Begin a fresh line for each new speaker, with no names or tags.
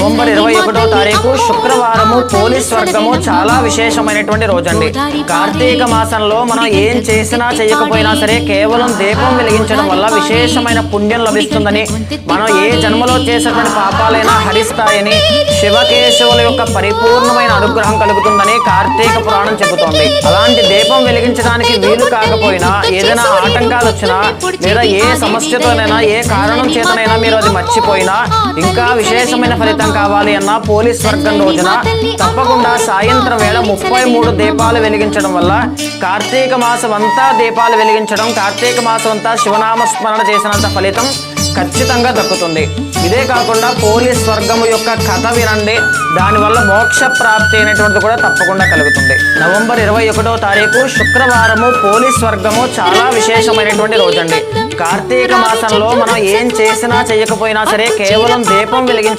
November 21వ తారీఖు శుక్రవారము పోలీస్ వర్గము చాలా విశేషమైనటువంటి రోజండి. కార్తీక మాసంలో మనం ఏం చేసినా చేయకపోయినా సరే కేవలం దీపం వెలిగించడం వల్ల విశేషమైన పుణ్యం లభిస్తుందని, మనం ఏ జన్మలో చేసినటువంటి పాపాలైనా హరిస్తాయని, శివకేశవుల యొక్క పరిపూర్ణమైన అనుగ్రహం కలుగుతుందని కార్తీక పురాణం చెబుతోంది. అలాంటి దీపం వెలిగించడానికి వీలు కాకపోయినా, ఏదైనా ఆటంకాలు వచ్చినా లేదా ఏ సమస్యతోనైనా ఏ కారణం చేతనైనా మీరు అది మర్చిపోయినా, ఇంకా విశేషమైన ఫలితం కావాలి అన్న పోలీస్ వర్గం రోజున తప్పకుండా సాయంత్రం వేళ 33 దీపాలు వెలిగించడం వల్ల కార్తీక మాసం అంతా దీపాలు వెలిగించడం, కార్తీక మాసం అంతా శివనామస్మరణ చేసినంత ఫలితం ఖచ్చితంగా దక్కుతుంది. ఇదే కాకుండా పోలీస్ వర్గము యొక్క కథ వినండి, దానివల్ల మోక్ష ప్రాప్తి అనేటువంటిది కూడా తప్పకుండా కలుగుతుంది. నవంబర్ 21వ తారీఖు శుక్రవారము పోలీస్ వర్గము చాలా విశేషమైనటువంటి రోజండి. కార్తీక మాసంలో మనం ఏం చేసినా చేయకపోయినా సరే కేవలం దీపం వెలిగించ